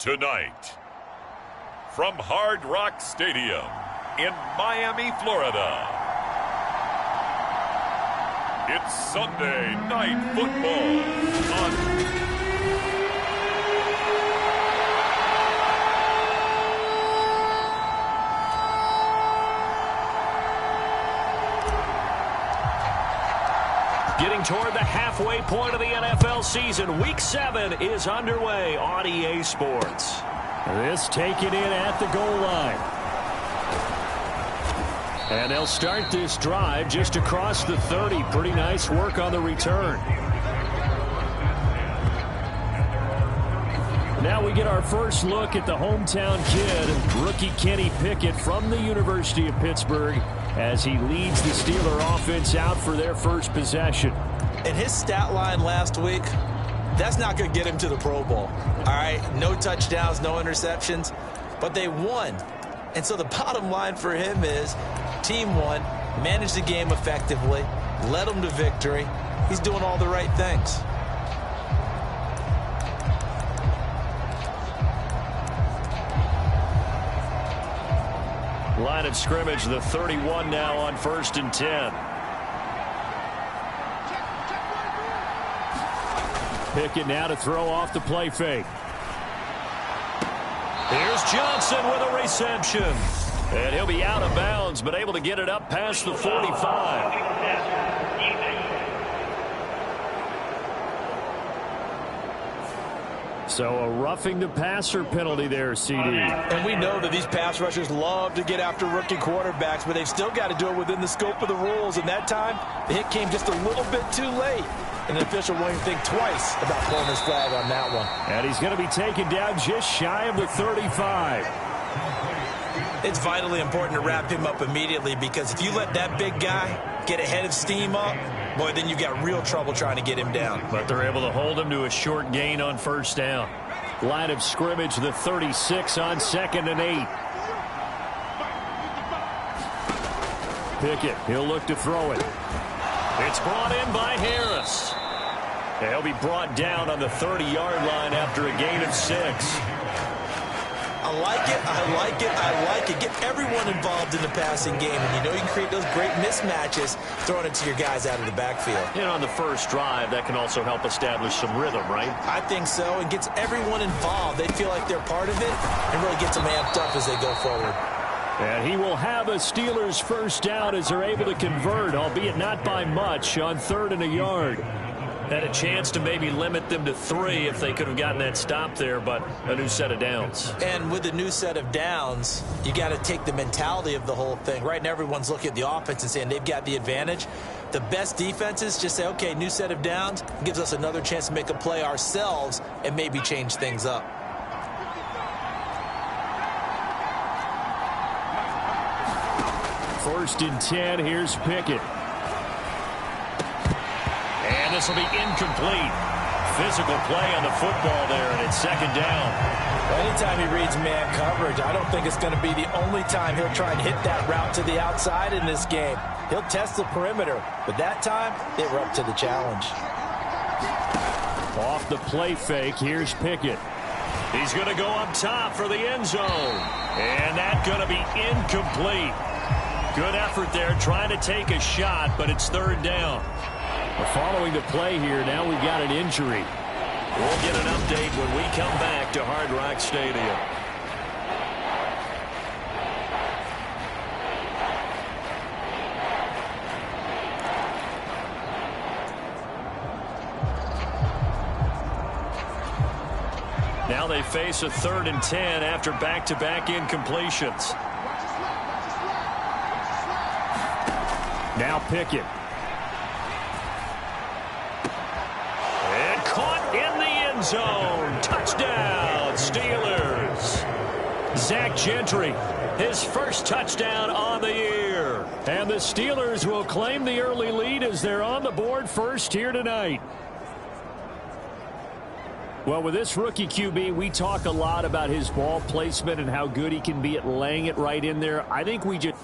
Tonight, from Hard Rock Stadium in Miami, Florida, it's Sunday Night Football on Getting toward the halfway point of the NFL season. Week 7 is underway on EA Sports. This taken in at the goal line. And they'll start this drive just across the 30. Pretty nice work on the return. Now we get our first look at the hometown kid, rookie Kenny Pickett from the University of Pittsburgh, as he leads the Steeler offense out for their first possession. And his stat line last week, that's not going to get him to the Pro Bowl. All right, no touchdowns, no interceptions, but they won. And so the bottom line for him is team won, managed the game effectively, led them to victory. He's doing all the right things. Line of scrimmage, the 31 now on 1st and 10. Pickett now to throw off the play fake. Here's Johnson with a reception. And he'll be out of bounds, but able to get it up past the 45. So a roughing the passer penalty there, CD. And we know that these pass rushers love to get after rookie quarterbacks, but they've still got to do it within the scope of the rules. And that time, the hit came just a little bit too late. And the official won't even think twice about pulling his flag on that one. And he's going to be taken down just shy of the 35. It's vitally important to wrap him up immediately, because if you let that big guy get ahead of steam up, boy, then you've got real trouble trying to get him down. But they're able to hold him to a short gain on 1st down. Line of scrimmage, the 36 on 2nd and 8. Pickett, he'll look to throw it. It's brought in by Harris. He'll be brought down on the 30-yard line after a gain of 6. I like it, I like it, I like it. Get everyone involved in the passing game, and you know you can create those great mismatches throwing it to your guys out of the backfield. And on the first drive, that can also help establish some rhythm, right? I think so, and gets everyone involved. They feel like they're part of it and really gets them amped up as they go forward. And he will have a Steelers first down as they're able to convert, albeit not by much, on 3rd and a yard. Had a chance to maybe limit them to 3 if they could have gotten that stop there, but a new set of downs. And with the new set of downs, you got to take the mentality of the whole thing. Right now, everyone's looking at the offense and saying they've got the advantage. The best defenses just say, okay, new set of downs, gives us another chance to make a play ourselves and maybe change things up. First and 10, here's Pickett. And this will be incomplete. Physical play on the football there, and it's 2nd down. Anytime he reads man coverage, I don't think it's going to be the only time he'll try and hit that route to the outside in this game. He'll test the perimeter, but that time, they were up to the challenge. Off the play fake, here's Pickett. He's going to go up top for the end zone. And that's going to be incomplete. Good effort there, trying to take a shot, but it's 3rd down. Following the play here, now we've got an injury. We'll get an update when we come back to Hard Rock Stadium. Now they face a 3rd and 10 after back-to-back incompletions. Now Pickett. And caught in the end zone. Touchdown, Steelers. Zach Gentry, his first touchdown on the year. And the Steelers will claim the early lead as they're on the board first here tonight. Well, with this rookie QB, we talk a lot about his ball placement and how good he can be at laying it right in there. I think we just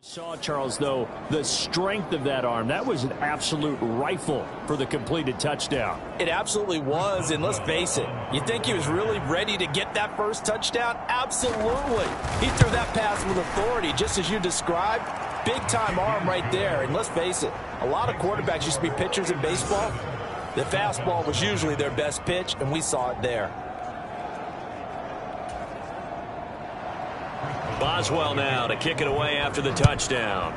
saw about, Charles, though, the strength of that arm. That was an absolute rifle for the completed touchdown. It absolutely was, and let's face it, you think he was really ready to get that first touchdown? Absolutely. He threw that pass with authority, just as you described. Big-time arm right there, and let's face it, a lot of quarterbacks used to be pitchers in baseball. The fastball was usually their best pitch, and we saw it there. Boswell now to kick it away after the touchdown.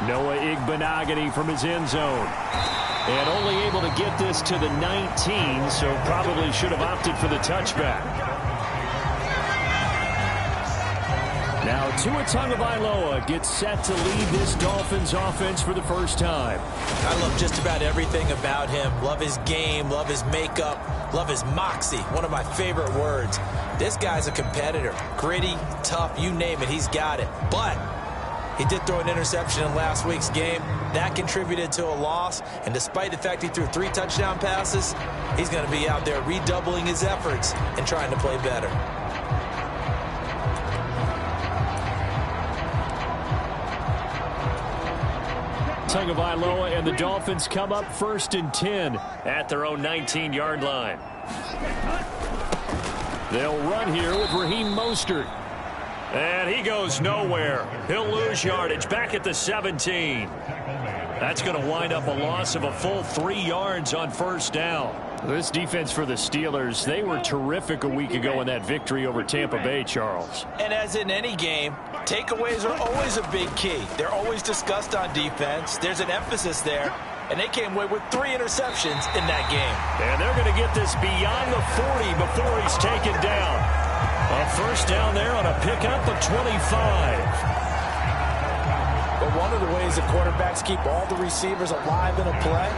Noah Igbenogany from his end zone. And only able to get this to the 19, so probably should have opted for the touchback. Now Tua Tagovailoa gets set to lead this Dolphins offense for the first time. I love just about everything about him. Love his game, love his makeup, love his moxie. One of my favorite words. This guy's a competitor. Gritty, tough, you name it, he's got it. But he did throw an interception in last week's game. That contributed to a loss. And despite the fact he threw 3 touchdown passes, he's going to be out there redoubling his efforts and trying to play better. Tagovailoa and the Dolphins come up 1st and 10 at their own 19-yard line. They'll run here with Raheem Mostert. And he goes nowhere. He'll lose yardage back at the 17. That's going to wind up a loss of a full 3 yards on 1st down. This defense for the Steelers, they were terrific a week ago in that victory over Tampa Bay, Charles. And as in any game, takeaways are always a big key. They're always discussed on defense. There's an emphasis there. And they came away with 3 interceptions in that game. And they're going to get this beyond the 40 before he's taken down. A 1st down there on a pickup of 25. But one of the ways that quarterbacks keep all the receivers alive in a play,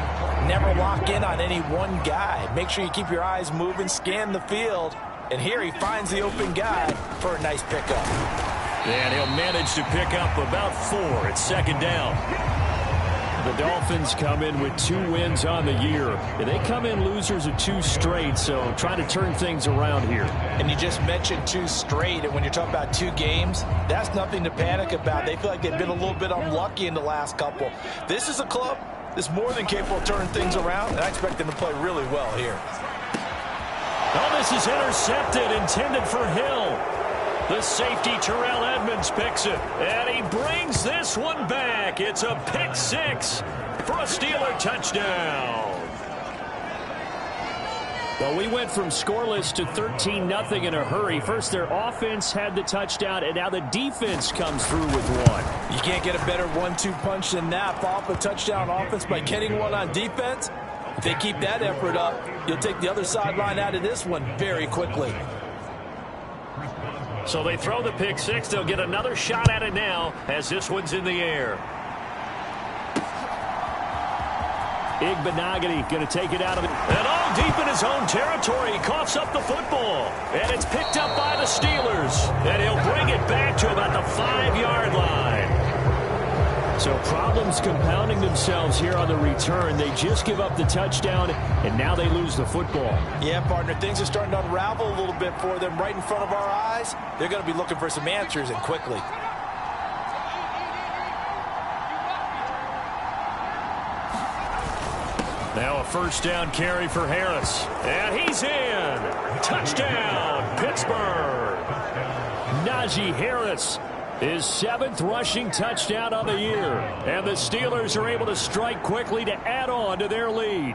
never lock in on any one guy. Make sure you keep your eyes moving, scan the field. And here he finds the open guy for a nice pickup. And he'll manage to pick up about 4 at 2nd down. The Dolphins come in with 2 wins on the year. And they come in losers of 2 straight, so trying to turn things around here. And you just mentioned 2 straight, and when you're talking about 2 games, that's nothing to panic about. They feel like they've been a little bit unlucky in the last couple. This is a club that's more than capable of turning things around, and I expect them to play really well here. Oh, this is intercepted, intended for Hill. The safety, Terrell Edmonds, picks it, and he brings this one back. It's a pick 6 for a Steeler touchdown. Well, we went from scoreless to 13-0 in a hurry. First, their offense had the touchdown, and now the defense comes through with one. You can't get a better 1-2 punch than that. Off a touchdown offense by getting one on defense. If they keep that effort up, you'll take the other sideline out of this one very quickly. So they throw the pick 6. They'll get another shot at it now as this one's in the air. Igbenogany going to take it out of it. And all deep in his own territory. He coughs up the football. And it's picked up by the Steelers. And he'll bring it back to about the 5-yard line. So problems compounding themselves here on the return. They just give up the touchdown, and now they lose the football. Yeah, partner, things are starting to unravel a little bit for them right in front of our eyes. They're going to be looking for some answers, and quickly. Now a 1st down carry for Harris. And he's in. Touchdown, Pittsburgh. Najee Harris. His 7th rushing touchdown on the year. And the Steelers are able to strike quickly to add on to their lead.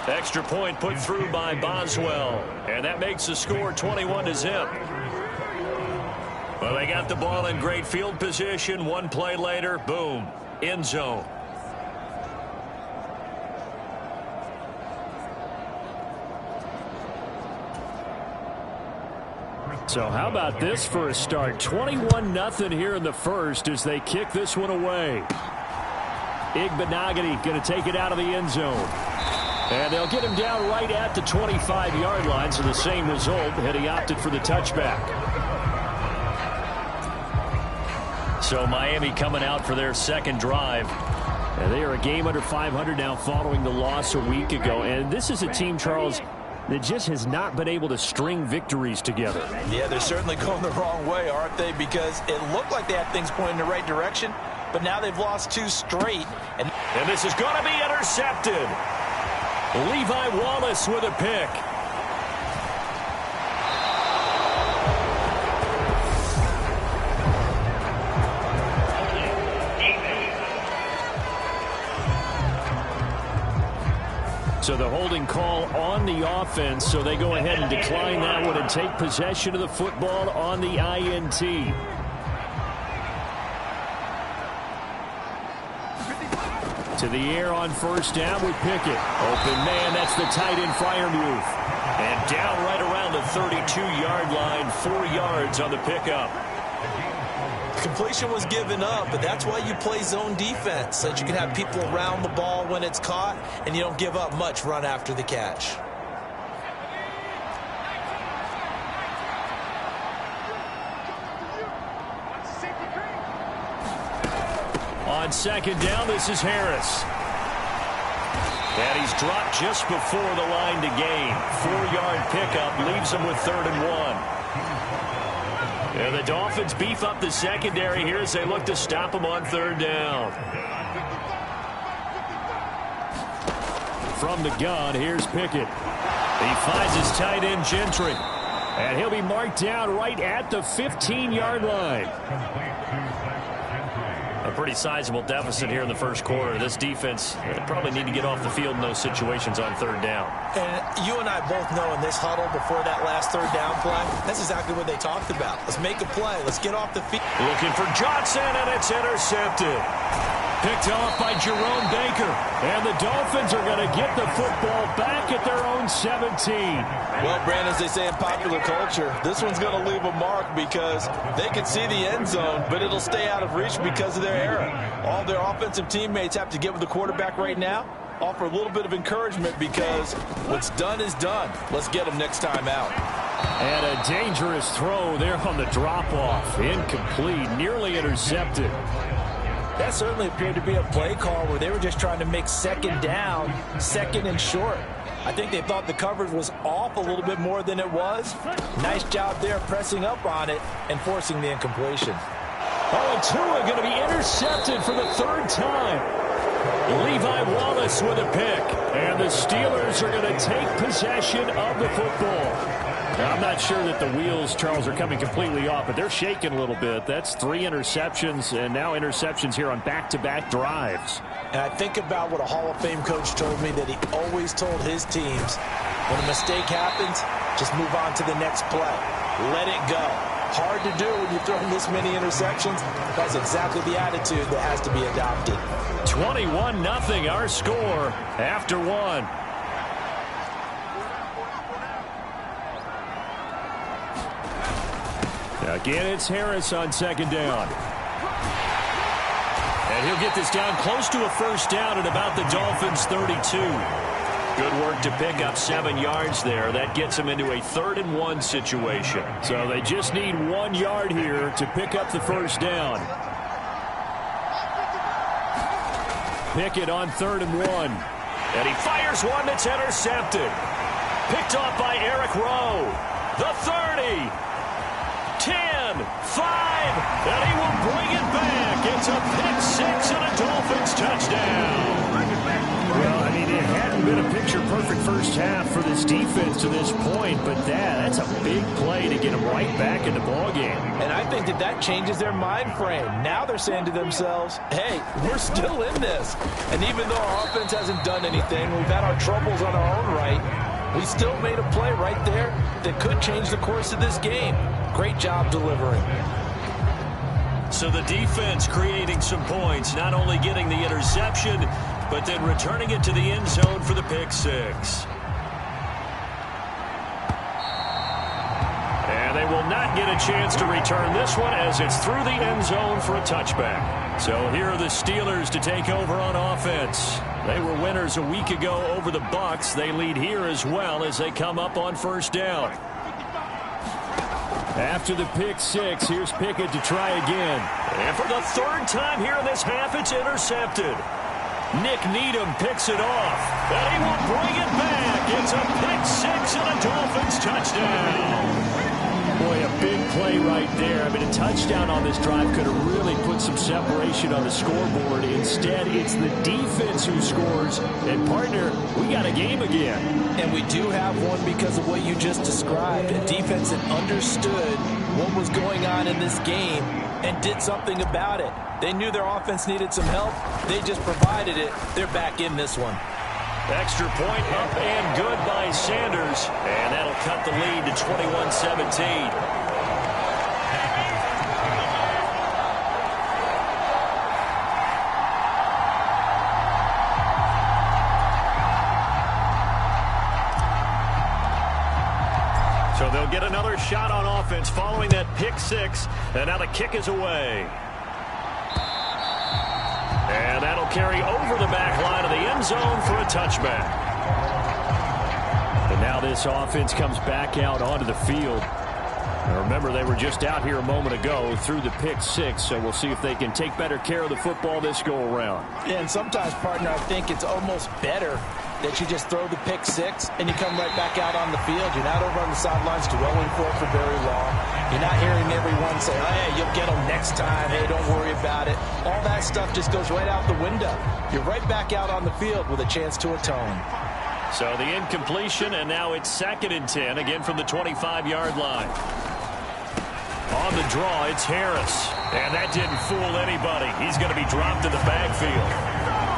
Extra point put through by Boswell. And that makes the score 21-0. Well, they got the ball in great field position. One play later, boom, end zone. So how about this for a start? 21-0 here in the first as they kick this one away. Igbenogany going to take it out of the end zone. And they'll get him down right at the 25-yard line, so the same result, had he opted for the touchback. So Miami coming out for their 2nd drive. And they are a game under 500 now following the loss a week ago. And this is a team, Charles, that just has not been able to string victories together. Yeah, they're certainly going the wrong way, aren't they? Because it looked like they had things pointing in the right direction, but now they've lost 2 straight. And this is going to be intercepted. Levi Wallace with a pick. So the holding call on the offense, so they go ahead and decline that one and take possession of the football on the INT. To the air on first down with Pickett. Open man, that's the tight end Freiermuth. And down right around the 32-yard line, 4 yards on the pickup. Completion was given up, but that's why you play zone defense, so that you can have people around the ball when it's caught, and you don't give up much run after the catch. On second down, this is Harris. And he's dropped just before the line to gain. 4-yard pickup leaves him with 3rd and 1. And the Dolphins beef up the secondary here as they look to stop him on 3rd down. From the gun, here's Pickett. He finds his tight end Gentry. And he'll be marked down right at the 15-yard line. A pretty sizable deficit here in the first quarter. This defense probably need to get off the field in those situations on 3rd down. And you and I both know in this huddle before that last 3rd down play, that's exactly what they talked about. Let's make a play. Let's get off the field. Looking for Johnson, and it's intercepted. Picked off by Jerome Baker. And the Dolphins are going to get the football back at their own 17. Well, Brandon, as they say in popular culture, this one's going to leave a mark because they can see the end zone, but it'll stay out of reach because of their error. All their offensive teammates have to get with the quarterback right now, offer a little bit of encouragement because what's done is done. Let's get them next time out. And a dangerous throw there on the drop-off. Incomplete, nearly intercepted. That certainly appeared to be a play call where they were just trying to make 2nd down, 2nd and short. I think they thought the coverage was off a little bit more than it was. Nice job there pressing up on it and forcing the incompletion. Oh, and Tua going to be intercepted for the 3rd time. Levi Wallace with a pick. And the Steelers are going to take possession of the football. Now, I'm not sure that the wheels, Charles, are coming completely off, but they're shaking a little bit. That's 3 interceptions, and now interceptions here on back-to-back drives. And I think about what a Hall of Fame coach told me that he always told his teams, when a mistake happens, just move on to the next play. Let it go. Hard to do when you're throwing this many interceptions. That's exactly the attitude that has to be adopted. 21-0 our score after 1. Again, it's Harris on 2nd down. And he'll get this down close to a 1st down at about the Dolphins' 32. Good work to pick up 7 yards there. That gets them into a 3rd and 1 situation. So they just need 1 yard here to pick up the 1st down. Pickett on 3rd and 1. And he fires one that's intercepted. Picked off by Eric Rowe. The 30. 10, 5, and he will bring it back. It's a pick-6 and a Dolphins touchdown. Well, I mean, it hadn't been a picture-perfect first half for this defense to this point, but that's a big play to get them right back in the ballgame. And I think that changes their mind frame. Now they're saying to themselves, hey, we're still in this. And even though our offense hasn't done anything, we've had our troubles on our own right, we still made a play right there that could change the course of this game. Great job delivering. So the defense creating some points, not only getting the interception, but then returning it to the end zone for the pick-6. And they will not get a chance to return this one as it's through the end zone for a touchback. So here are the Steelers to take over on offense. They were winners a week ago over the Bucs. They lead here as well as they come up on 1st down. After the pick-6, here's Pickett to try again. And for the 3rd time here in this half, it's intercepted. Nick Needham picks it off, and he will bring it back. It's a pick six and a Dolphins touchdown. Boy, a big play right there. I mean, a touchdown on this drive could have really put some separation on the scoreboard. Instead, it's the defense who scores. And, partner, we got a game again. And we do have one because of what you just described. A defense that understood what was going on in this game and did something about it. They knew their offense needed some help. They just provided it. They're back in this one. Extra point up and good by Sanders. And that'll cut the lead to 21-17. So they'll get another shot on offense following that pick six. And now the kick is away. And that'll carry over the back line of the end zone for a touchback. And now this offense comes back out onto the field. And remember, they were just out here a moment ago through the pick six, so we'll see if they can take better care of the football this go-around. Yeah, and sometimes, partner, I think it's almost better that you just throw the pick six and you come right back out on the field. You're not over on the sidelines dwelling for it for very long. You're not hearing everyone say, hey, you'll get them next time. Hey, don't worry about it. All that stuff just goes right out the window. You're right back out on the field with a chance to atone. So the incompletion, and now it's 2nd and 10, again from the 25-yard line. On the draw, it's Harris. And that didn't fool anybody. He's going to be dropped in the backfield.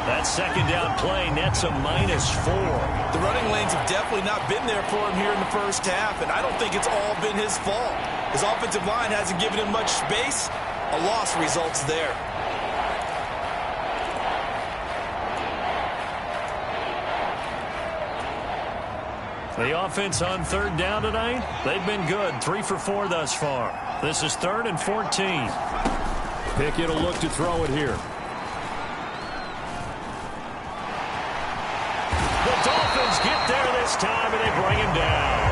That second down play nets a -4. The running lanes have definitely not been there for him here in the first half, and I don't think it's all been his fault. His offensive line hasn't given him much space. A loss results there. The offense on 3rd down tonight, they've been good. 3 for 4 thus far. This is 3rd and 14. Pickett will look to throw it here. Get there this time, and they bring him down.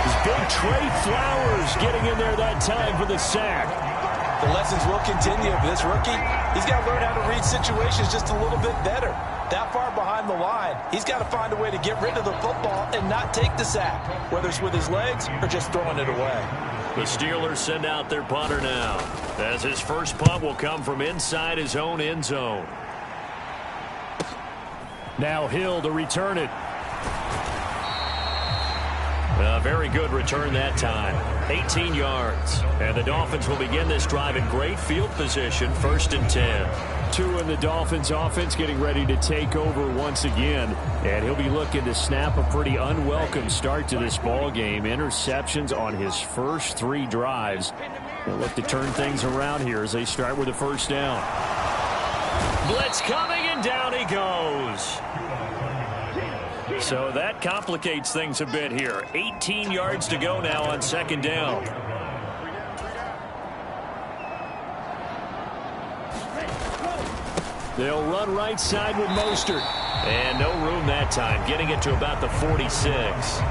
It's big Trey Flowers getting in there that time for the sack. The lessons will continue. This rookie, he's got to learn how to read situations just a little bit better. That far behind the line, he's got to find a way to get rid of the football and not take the sack, whether it's with his legs or just throwing it away. The Steelers send out their punter now, as his first punt will come from inside his own end zone. Now Hill to return it. A very good return that time. 18 yards. And the Dolphins will begin this drive in great field position, 1st and 10. 2 in the Dolphins offense getting ready to take over once again. And he'll be looking to snap a pretty unwelcome start to this ball game. Interceptions on his first 3 drives. They'll look to turn things around here as they start with a 1st down. Blitz coming, and down he goes. So that complicates things a bit here. 18 yards to go now on 2nd down. They'll run right side with Mostert. And no room that time, getting it to about the 46.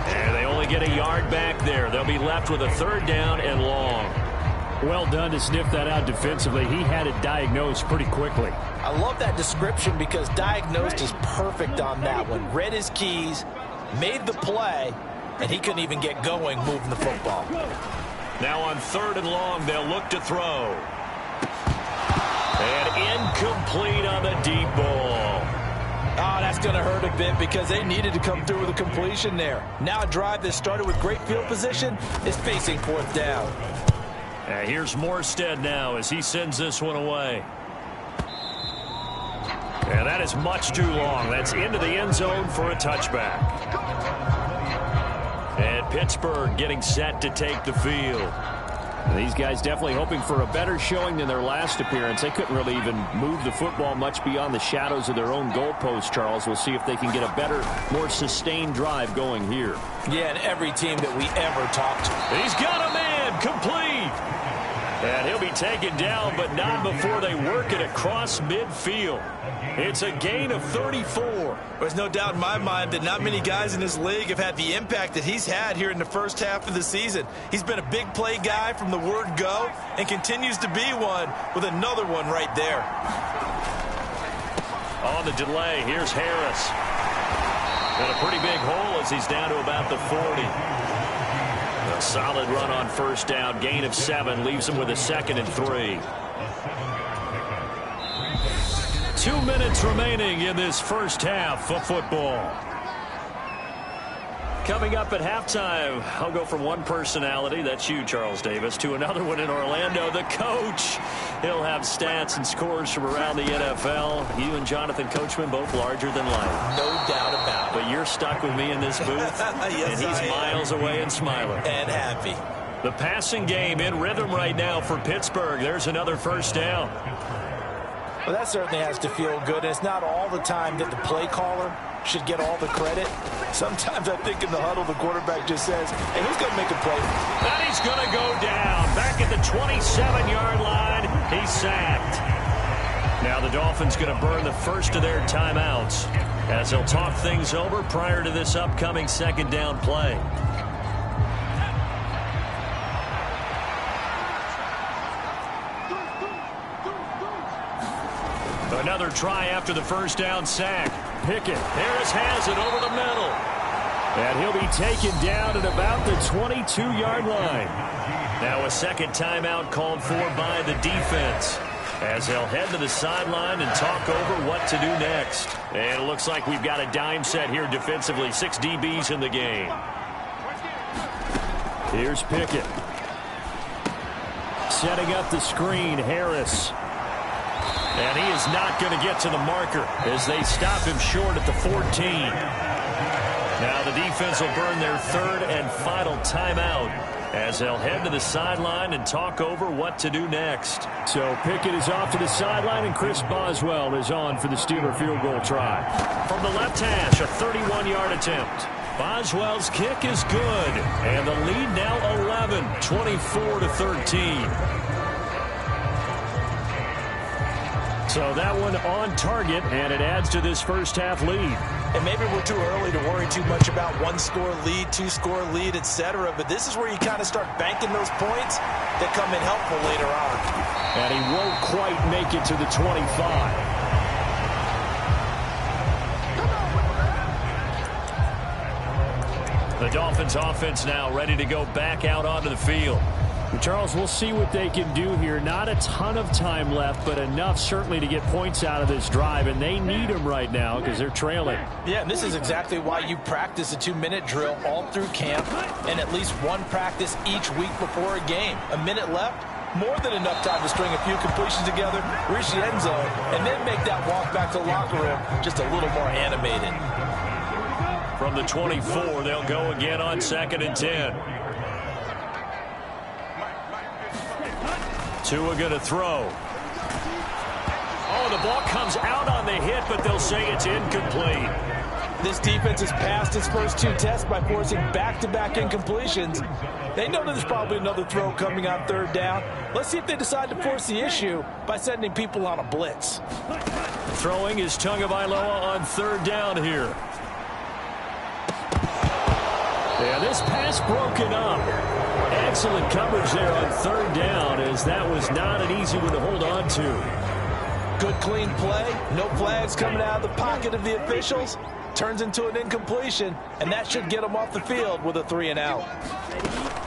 And they only get a yard back there. They'll be left with a 3rd down and long. Well done to sniff that out defensively. He had it diagnosed pretty quickly. I love that description because diagnosed is perfect on that one. Read his keys, made the play, and he couldn't even get going moving the football. Now on 3rd and long, they'll look to throw. And incomplete on the deep ball. Oh, that's going to hurt a bit because they needed to come through with a completion there. Now a drive that started with great field position is facing 4th down. Here's Morstead now as he sends this one away. And that is much too long. That's into the end zone for a touchback. And Pittsburgh getting set to take the field. And these guys definitely hoping for a better showing than their last appearance. They couldn't really even move the football much beyond the shadows of their own goalpost, Charles. We'll see if they can get a better, more sustained drive going here. Yeah, and every team that we ever talked to. He's got a man, complete. And he'll be taken down, but not before they work it across midfield. It's a gain of 34. There's no doubt in my mind that not many guys in this league have had the impact that he's had here in the first half of the season. He's been a big play guy from the word go and continues to be one with another one right there. On the delay, here's Harris. Got a pretty big hole as he's down to about the 40. A solid run on first down. Gain of 7 leaves him with a 2nd and 3. 2 minutes remaining in this first half of football. Coming up at halftime, I'll go from one personality, that's you, Charles Davis, to another one in Orlando, the coach. He'll have stats and scores from around the NFL. You and Jonathan Coachman both larger than life. No doubt about it. But you're stuck with me in this booth, yes, and he's miles away and smiling. And happy. The passing game in rhythm right now for Pittsburgh. There's another first down. Well, that certainly has to feel good. And it's not all the time that the play caller should get all the credit. Sometimes I think in the huddle, the quarterback just says, hey, who's going to make a play? And he's going to go down. Back at the 27-yard line, he's sacked. Now the Dolphins going to burn the first of their timeouts as they'll talk things over prior to this upcoming second down play. Another try after the first down sack. Pickett. Harris has it over the middle. And he'll be taken down at about the 22-yard line. Now a second timeout called for by the defense as they'll head to the sideline and talk over what to do next. And it looks like we've got a dime set here defensively. 6 DBs in the game. Here's Pickett. Setting up the screen, Harris. And he is not going to get to the marker as they stop him short at the 14. Now the defense will burn their third and final timeout as they'll head to the sideline and talk over what to do next. So Pickett is off to the sideline, and Chris Boswell is on for the Steeler field goal try. From the left hash, a 31-yard attempt. Boswell's kick is good, and the lead now 11, 24-13. So that one on target, and it adds to this first half lead. And maybe we're too early to worry too much about 1-score lead, 2-score lead, etc. But this is where you kind of start banking those points that come in helpful later on. And he won't quite make it to the 25. The Dolphins offense now ready to go back out onto the field. Charles, we'll see what they can do here. Not a ton of time left, but enough certainly to get points out of this drive, and they need them right now because they're trailing. Yeah, and this is exactly why you practice a 2-minute drill all through camp and at least one practice each week before a game. A minute left, more than enough time to string a few completions together, reach the end zone, and then make that walk back to the locker room just a little more animated. From the 24, they'll go again on 2nd and 10. Tua going to throw. Oh, the ball comes out on the hit, but they'll say it's incomplete. This defense has passed its first 2 tests by forcing back-to-back incompletions. They know that there's probably another throw coming on 3rd down. Let's see if they decide to force the issue by sending people on a blitz. Throwing is Tagovailoa on 3rd down here. Yeah, this pass broken up. Excellent coverage there on 3rd down, as that was not an easy one to hold on to. Good clean play. No flags coming out of the pocket of the officials. Turns into an incompletion, and that should get them off the field with a 3-and-out.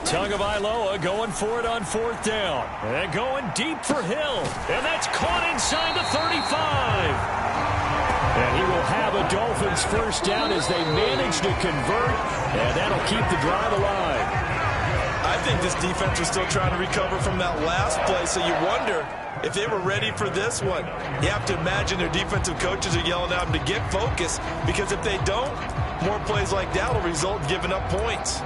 Tagovailoa going for it on 4th down. And going deep for Hill. And that's caught inside the 35. And he will have a Dolphins first down as they manage to convert, and that'll keep the drive alive. I think this defense was still trying to recover from that last play, so you wonder if they were ready for this one. You have to imagine their defensive coaches are yelling at them to get focused, because if they don't, more plays like that will result in giving up points.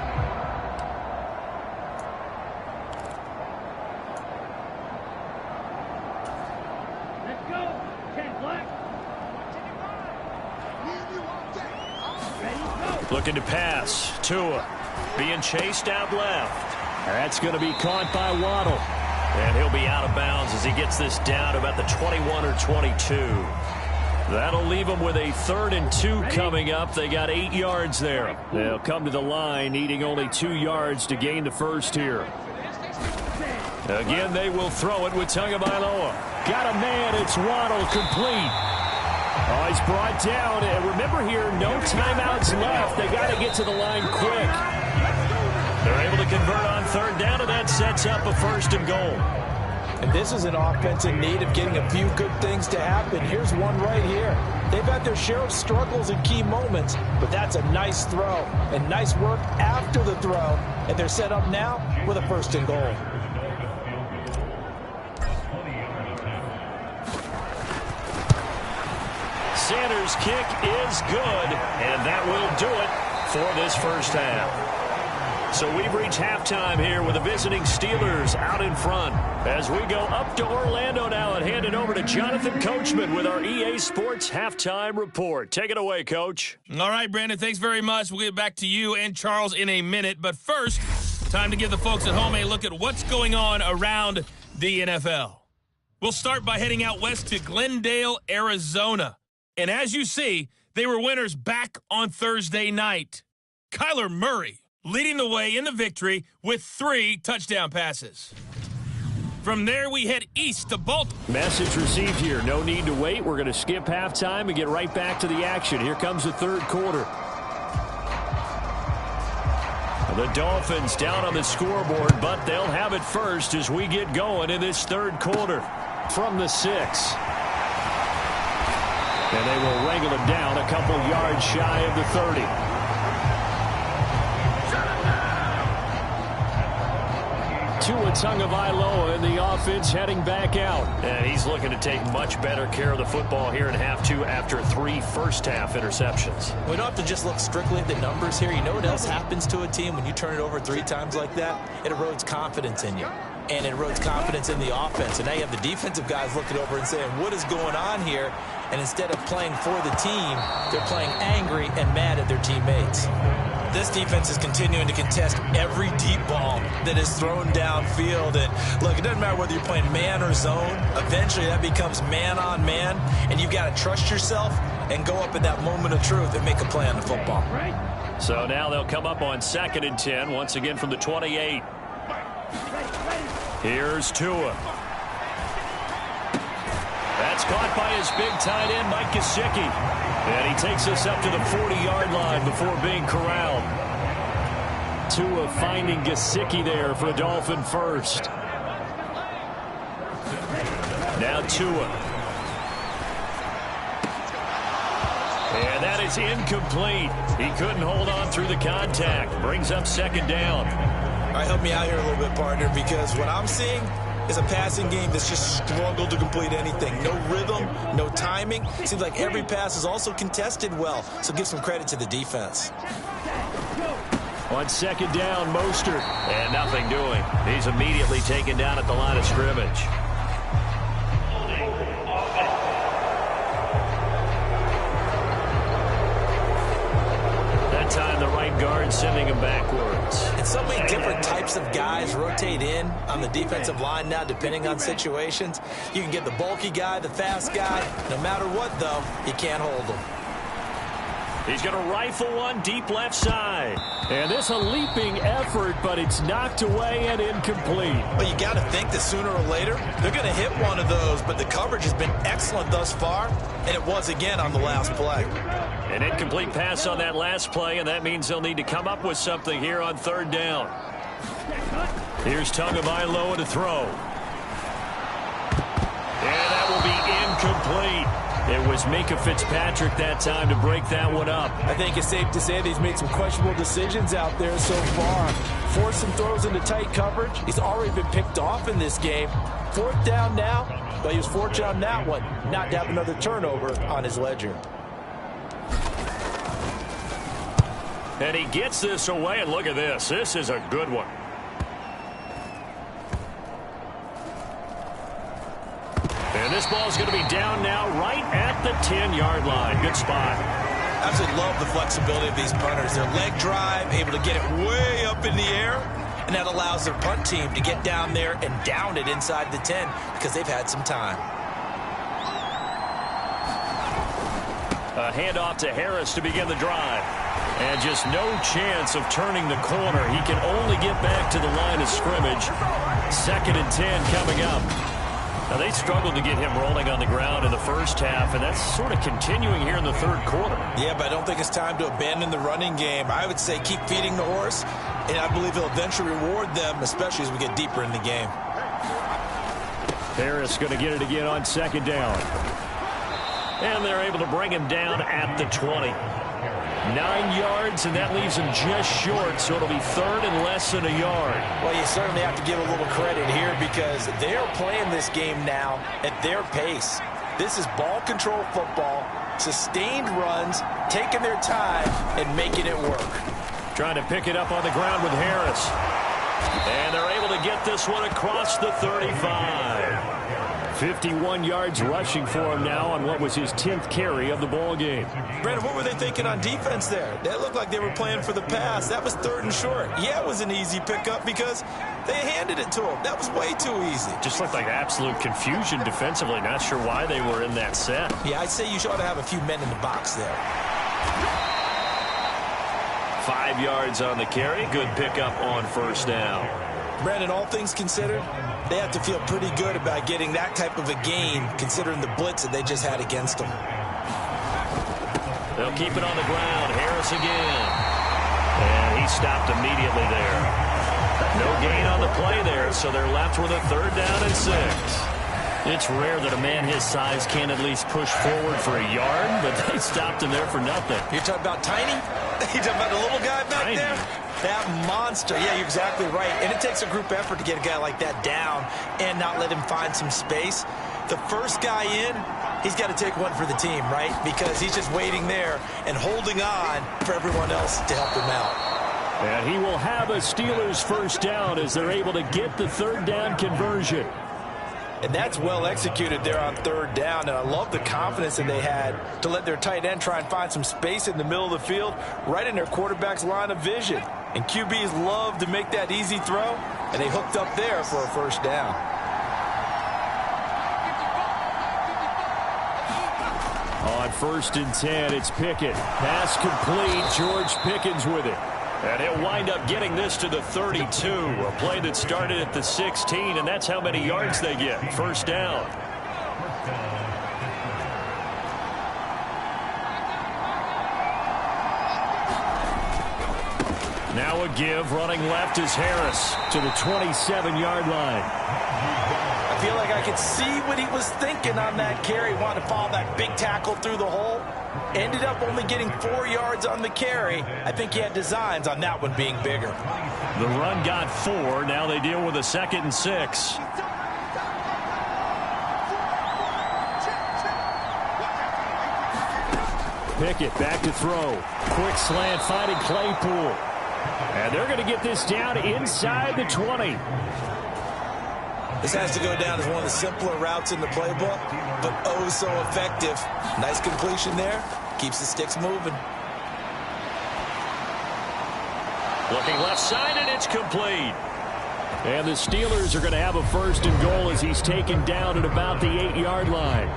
Looking to pass. Tua being chased out left. That's going to be caught by Waddle. And he'll be out of bounds as he gets this down about the 21 or 22. That'll leave them with a 3rd and 2 coming up. They got 8 yards there. They'll come to the line, needing only 2 yards to gain the first here. Again, they will throw it with Tagovailoa. Got a man. It's Waddle, complete. Oh, he's brought down. And remember here, no timeouts left. They got to get to the line quick. They're able to convert on third down, and that sets up a first and goal. And this is an offense in need of getting a few good things to happen. Here's one right here. They've had their share of struggles in key moments, but that's a nice throw and nice work after the throw. And they're set up now with a first and goal. Sanders' kick is good, and that will do it for this first half. So we've reached halftime here with the visiting Steelers out in front. As we go up to Orlando now and hand it over to Jonathan Coachman with our EA Sports Halftime Report. Take it away, Coach. All right, Brandon, thanks very much. We'll get back to you and Charles in a minute. But first, time to give the folks at home a look at what's going on around the NFL. We'll start by heading out west to Glendale, Arizona. And as you see, they were winners back on Thursday night. Kyler Murray leading the way in the victory with 3 touchdown passes. From there, we head east to Baltimore. Message received here. No need to wait. We're going to skip halftime and get right back to the action. Here comes the third quarter. The Dolphins down on the scoreboard, but they'll have it first as we get going in this third quarter. From the 6. And they will wrangle it down a couple yards shy of the 30. Tua Tagovailoa in the offense heading back out. And he's looking to take much better care of the football here in half 2 after 3 first-half interceptions. We don't have to just look strictly at the numbers here. You know what else happens to a team when you turn it over 3 times like that? It erodes confidence in you. And it erodes confidence in the offense. And now you have the defensive guys looking over and saying, what is going on here? And instead of playing for the team, they're playing angry and mad at their teammates. This defense is continuing to contest every deep ball that is thrown downfield. And look, it doesn't matter whether you're playing man or zone. Eventually that becomes man on man. And you've got to trust yourself and go up at that moment of truth and make a play on the football. So now they'll come up on 2nd and 10, once again from the 28. Here's Tua. That's caught by his big tight end, Mike Gesicki. And he takes us up to the 40-yard line before being corralled. Tua finding Gesicki there for a Dolphin first. Now Tua. And that is incomplete. He couldn't hold on through the contact. Brings up 2nd down. All right, help me out here a little bit, partner, because what I'm seeing is a passing game that's just struggled to complete anything. No rhythm, no timing. Seems like every pass is also contested well, so give some credit to the defense. On 2nd down, Mostert. And nothing doing. He's immediately taken down at the line of scrimmage. That time the right guard sending him backwards. And so many different types of guys rotate in on the defensive line now, depending on situations. You can get the bulky guy, the fast guy. No matter what, though, you can't hold them. He's going to rifle one deep left side. And this a leaping effort, but it's knocked away and incomplete. But you got to think that sooner or later, they're going to hit one of those, but the coverage has been excellent thus far, and it was again on the last play. An incomplete pass on that last play, and that means they'll need to come up with something here on 3rd down. Here's Tagovailoa to throw. And that will be incomplete. It was Mika Fitzpatrick that time to break that one up. I think it's safe to say that he's made some questionable decisions out there so far. Forced some throws into tight coverage. He's already been picked off in this game. 4th down now, but he was fortunate on that one not to have another turnover on his ledger. And he gets this away, and look at this. This is a good one. And this ball is going to be down now right at the 10-yard line. Good spot. I absolutely love the flexibility of these punters. Their leg drive, able to get it way up in the air, and that allows their punt team to get down there and down it inside the 10 because they've had some time. A handoff to Harris to begin the drive. And just no chance of turning the corner. He can only get back to the line of scrimmage. 2nd and 10 coming up. Now, they struggled to get him rolling on the ground in the first half, and that's sort of continuing here in the third quarter. Yeah, but I don't think it's time to abandon the running game. I would say keep feeding the horse, and I believe he'll eventually reward them, especially as we get deeper in the game. Harris going to get it again on second down. And they're able to bring him down at the 20. 9 yards, and that leaves him just short, so it'll be third and less than a yard. Well, you certainly have to give a little credit here because they're playing this game now at their pace. This is ball control football, sustained runs, taking their time, and making it work. Trying to pick it up on the ground with Harris. And they're able to get this one across the 35. 51 yards rushing for him now on what was his 10th carry of the ball game. Brandon, what were they thinking on defense there? That looked like they were playing for the pass. That was third and short. Yeah, it was an easy pickup because they handed it to him. That was way too easy. Just looked like absolute confusion defensively. Not sure why they were in that set. Yeah, I'd say you ought to have a few men in the box there. 5 yards on the carry. Good pickup on first down. Brandon, all things considered, they have to feel pretty good about getting that type of a gain considering the blitz that they just had against them. They'll keep it on the ground. Harris again. And he stopped immediately there. No gain on the play there, so they're left with a third down and 6. It's rare that a man his size can't at least push forward for a yard, but they stopped him there for nothing. You're talking about Tiny? You're talking about the little guy back Tiny. there? That monster. Yeah, you're exactly right. And it takes a group effort to get a guy like that down and not let him find some space. The first guy in, he's got to take one for the team, right? Because he's just waiting there and holding on for everyone else to help him out. And he will have a Steelers first down as they're able to get the third down conversion. And that's well executed there on third down. And I love the confidence that they had to let their tight end try and find some space in the middle of the field, right in their quarterback's line of vision. And QBs love to make that easy throw, and they hooked up there for a first down. On first and 10, it's Pickett. Pass complete. George Pickens with it. And he'll wind up getting this to the 32. A play that started at the 16, and that's how many yards they get. First down. Now a give. Running left is Harris to the 27-yard line. I feel like I could see what he was thinking on that carry. Wanted to follow that big tackle through the hole. Ended up only getting 4 yards on the carry. I think he had designs on that one being bigger. The run got 4. Now they deal with a 2nd and 6. Pickett back to throw. Quick slant finding Claypool. And they're going to get this down inside the 20. This has to go down as one of the simpler routes in the playbook, but oh so effective. Nice completion there. Keeps the sticks moving. Looking left side, and it's complete. And the Steelers are going to have a first and goal as he's taken down at about the 8-yard line.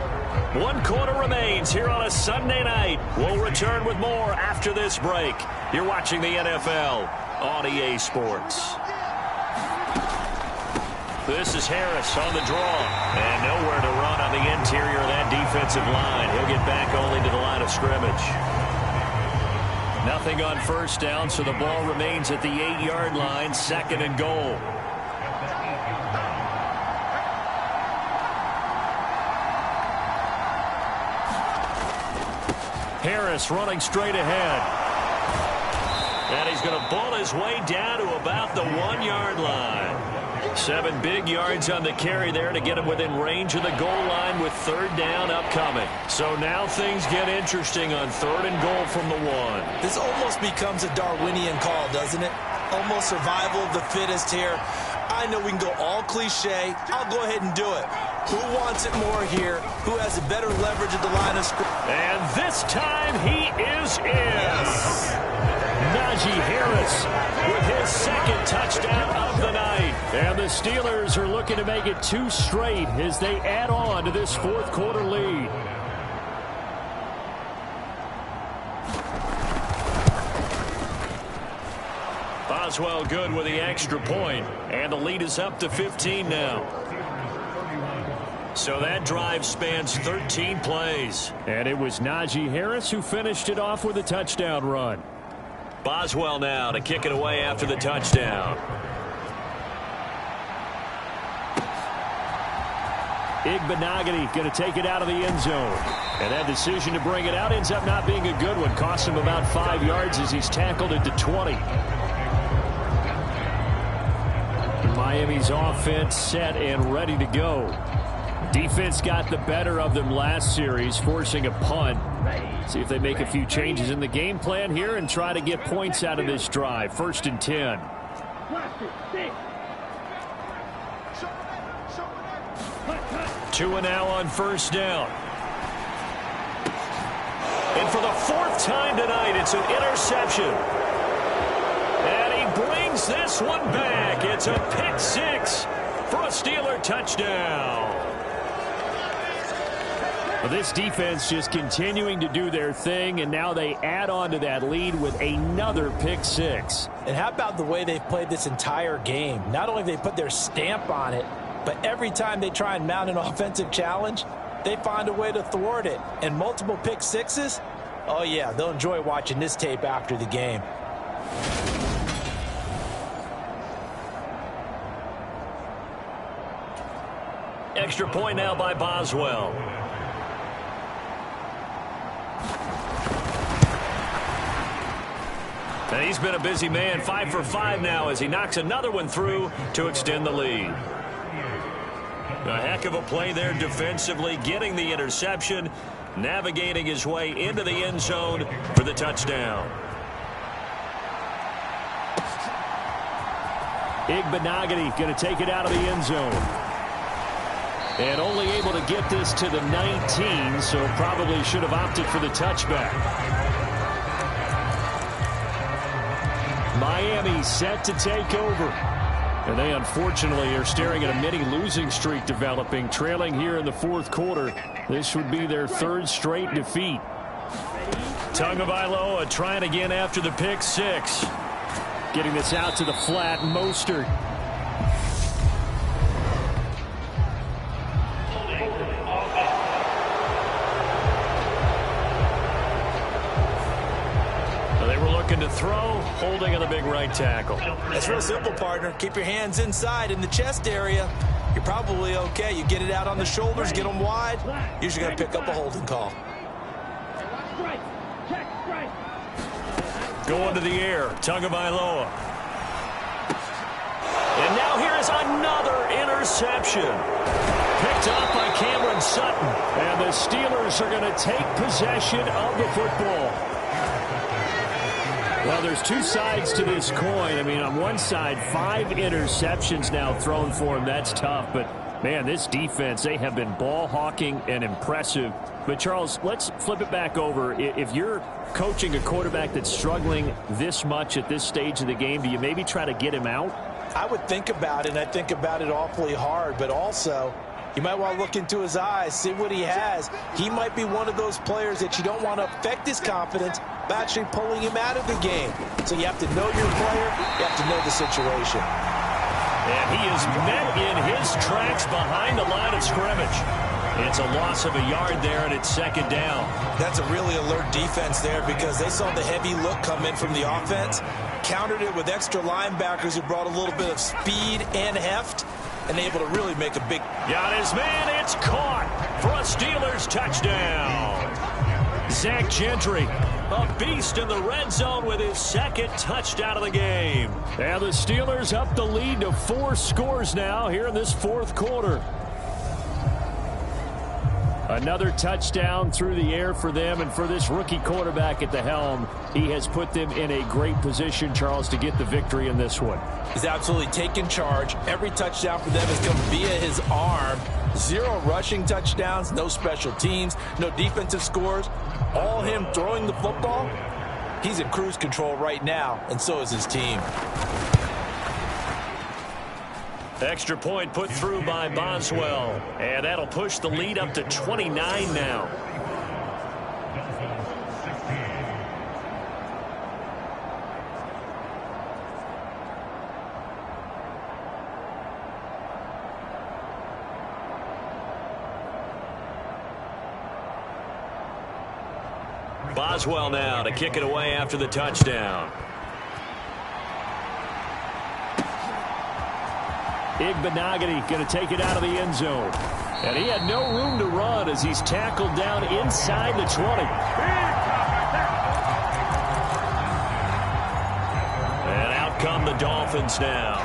1 quarter remains here on a Sunday night. We'll return with more after this break. You're watching the NFL on EA Sports. This is Harris on the draw. And nowhere to run on the interior of that defensive line. He'll get back only to the line of scrimmage. Nothing on first down, so the ball remains at the 8-yard line. 2nd and goal. Harris running straight ahead. And he's going to bull his way down to about the 1-yard line. 7 big yards on the carry there to get him within range of the goal line with third down upcoming. So now things get interesting on 3rd and goal from the 1. This almost becomes a Darwinian call, doesn't it? Almost survival of the fittest here. I know we can go all cliche. I'll go ahead and do it. Who wants it more here? Who has a better leverage at the line of scrimmage? And this time he is in. Yes. Najee Harris with his 2nd touchdown of the night. And the Steelers are looking to make it 2 straight as they add on to this 4th quarter lead. Boswell good with the extra point, and the lead is up to 15 now. So that drive spans 13 plays. And it was Najee Harris who finished it off with a touchdown run. Boswell now to kick it away after the touchdown. Igbenogany going to take it out of the end zone. And that decision to bring it out ends up not being a good one. Cost him about 5 yards as he's tackled it to 20. Miami's offense set and ready to go. Defense got the better of them last series, forcing a punt. See if they make a few changes in the game plan here and try to get points out of this drive. 1st and 10. Tua now on 1st down. And for the 4th time tonight, it's an interception. And he brings this one back. It's a pick 6 for a Steeler touchdown. Well, this defense just continuing to do their thing, and now they add on to that lead with another pick 6. And how about the way they've played this entire game? Not only have they put their stamp on it, but every time they try and mount an offensive challenge, they find a way to thwart it. And multiple pick 6s, oh yeah, they'll enjoy watching this tape after the game. Extra point now by Boswell. And he's been a busy man, 5 for 5 now as he knocks another one through to extend the lead. A heck of a play there defensively, getting the interception, navigating his way into the end zone for the touchdown. Igbenogany going to take it out of the end zone. And only able to get this to the 19, so probably should have opted for the touchback. Miami set to take over. And they unfortunately are staring at a mini losing streak developing, trailing here in the 4th quarter. This would be their 3rd straight defeat. Tagovailoa trying again after the pick 6. Getting this out to the flat, Mostert. To throw, holding on the big right tackle. That's real simple, partner. Keep your hands inside in the chest area. You're probably okay. You get it out on the shoulders, get them wide. Usually going to pick up a holding call. Going to the air, Tagovailoa. And now here is another interception. Picked off by Cameron Sutton. And the Steelers are going to take possession of the football. Well, there's two sides to this coin. I mean, on one side, 5 interceptions now thrown for him. That's tough. But, man, this defense, they have been ball hawking and impressive. But, Charles, let's flip it back over. If you're coaching a quarterback that's struggling this much at this stage of the game, do you maybe try to get him out? I would think about it, and I think about it awfully hard. But also, you might want to look into his eyes, see what he has. He might be one of those players that you don't want to affect his confidence by actually pulling him out of the game. So you have to know your player. You have to know the situation. And he is met in his tracks behind the line of scrimmage. It's a loss of a yard there, and it's 2nd down. That's a really alert defense there because they saw the heavy look come in from the offense, countered it with extra linebackers who brought a little bit of speed and heft, and able to really make a big... Got his man. It's caught for a Steelers touchdown. Zach Gentry, a beast in the red zone with his 2nd touchdown of the game. And the Steelers up the lead to 4 scores now here in this 4th quarter. Another touchdown through the air for them, and for this rookie quarterback at the helm, he has put them in a great position, Charles, to get the victory in this one. He's absolutely taken charge. Every touchdown for them has come via his arm. 0 rushing touchdowns, no special teams, no defensive scores. All him throwing the football. He's in cruise control right now, and so is his team. Extra point put through by Boswell, and that'll push the lead up to 29 now. Boswell now to kick it away after the touchdown. Igbenogany going to take it out of the end zone. And he had no room to run as he's tackled down inside the 20. And out come the Dolphins now.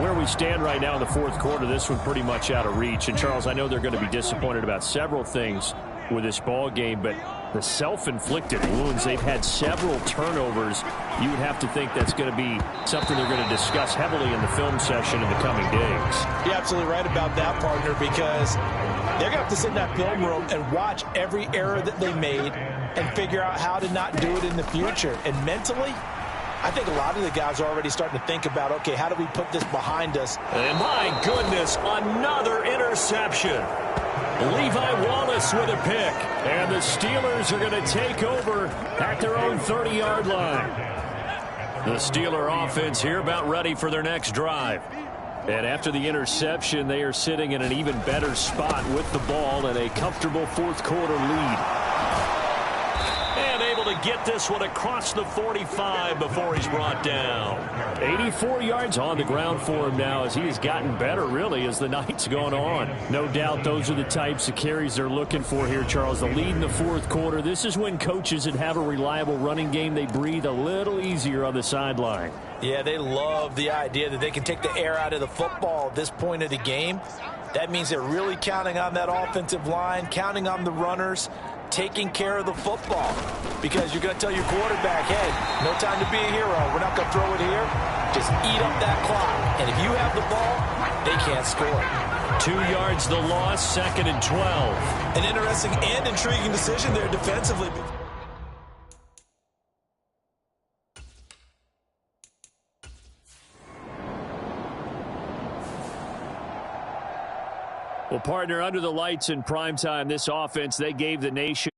Where we stand right now in the fourth quarter, this one pretty much out of reach. And, Charles, I know they're going to be disappointed about several things with this ball game, but the self-inflicted wounds, they've had several turnovers. You would have to think that's going to be something they're going to discuss heavily in the film session in the coming days. You're absolutely right about that, partner, because they're going to have to sit in that film room and watch every error that they made and figure out how to not do it in the future. And mentally, I think a lot of the guys are already starting to think about, okay, how do we put this behind us? And my goodness, another interception. Levi Wallace with a pick. And the Steelers are going to take over at their own 30-yard line. The Steeler offense here about ready for their next drive. And after the interception, they are sitting in an even better spot with the ball and a comfortable fourth quarter lead. And able to get this one across the 45 before he's brought down. 84 yards on the ground for him now as he has gotten better, really, as the night's gone on. No doubt those are the types of carries they're looking for here, Charles. The lead in the fourth quarter. This is when coaches that have a reliable running game, they breathe a little easier on the sideline. Yeah, they love the idea that they can take the air out of the football at this point of the game. That means they're really counting on that offensive line, counting on the runners, taking care of the football, because you're going to tell your quarterback, hey, no time to be a hero. We're not going to throw it here. Just eat up that clock. And if you have the ball, they can't score. 2 yards the loss, 2nd and 12. An interesting and intriguing decision there defensively. Well, partner, under the lights in primetime, this offense, they gave the nation